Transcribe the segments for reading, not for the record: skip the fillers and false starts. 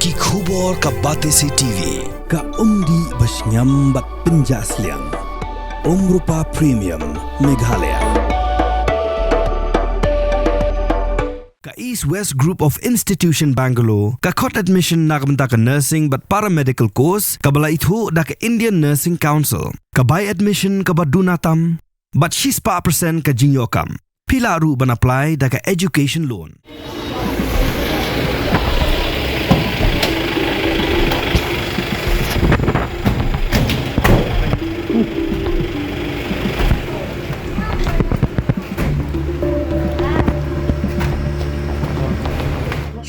Ki khubor ka Batesi TV. Ka umdi basnyam bat penjaslian. Rupa Premium Meghalaya. Ka East West Group of Institution Bangalore, ka khot admission nakamta ka nursing but paramedical course, ka bala ithu da ka Indian Nursing Council, ka buy admission ka badunatam, but she's pa percent ka jinyokam. Pila ru ban apply da ka education loan.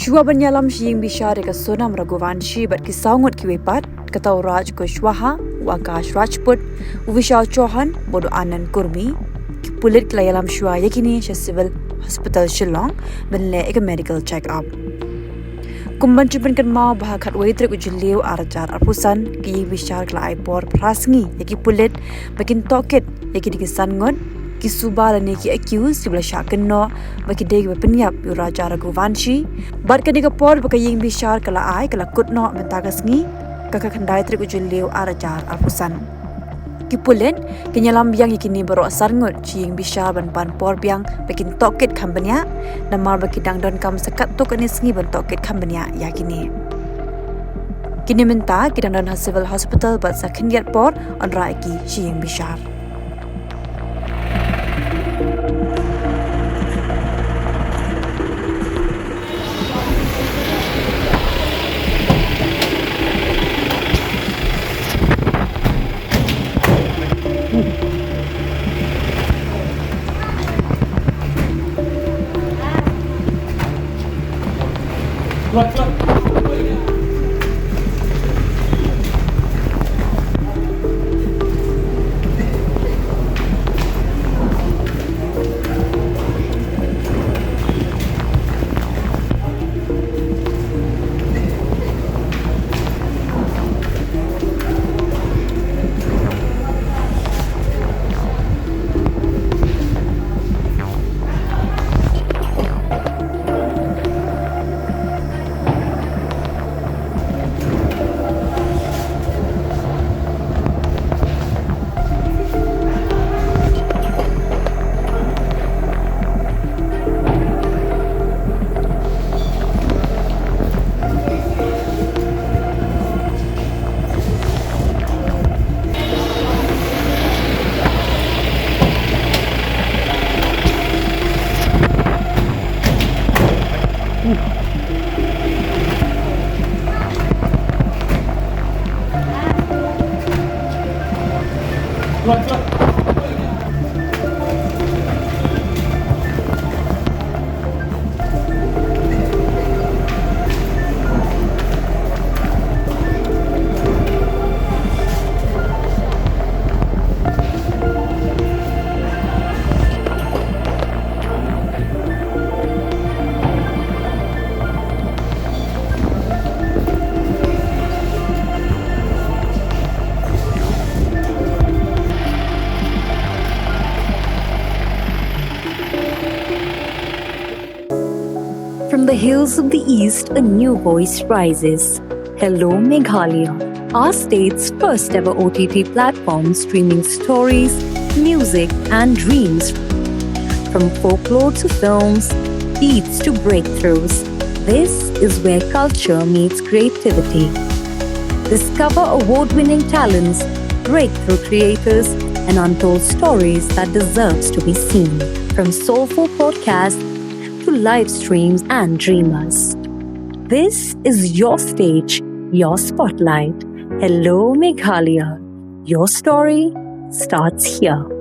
Shuwa Ïalam Ïing Bishar ka Sonam Raghuvanshi bat ki Ngut ki wepat katau Raj ko Shuwa Wakash Rajput Vishal Chauhan bodo Anand Kurmi ki Pulit la Ïalam Shuwa yakini sha civil hospital Shillong benle ek medical check up kumban chipen kan mau bah khat wei trek ujliu arjar arpusan ki Ïing Bishar la aipor prasngi yaki Pulit bakin toket yaki di Ngut ki subala ne ki accused ki blasha kenno baki deg penyap yu Raja Raghuvanshi bar ka diga por baka Ïing Bishar kala ai kala kutno mentagasngi kaka khandai trek ujliu arjar arpusan ki Pulit ki Ïalam biang yakini baro asar Ngut Ïing Bishar ban pan por biang bakin toket kambanya namar baki dangdon kam sekat to kanisngi ban toket kambanya yakini kini minta ki dangdon civil hospital bat sakhindiat por on raiki Ïing Bishar. From the hills of the east, a new voice rises. Hello Meghalaya, our state's first ever OTT platform streaming stories, music and dreams. From folklore to films, beats to breakthroughs, this is where culture meets creativity. Discover award-winning talents, breakthrough creators, and untold stories that deserves to be seen. From soulful podcasts to live streams and dreamers. This is your stage, your spotlight. Hello Meghalaya. Your story starts here.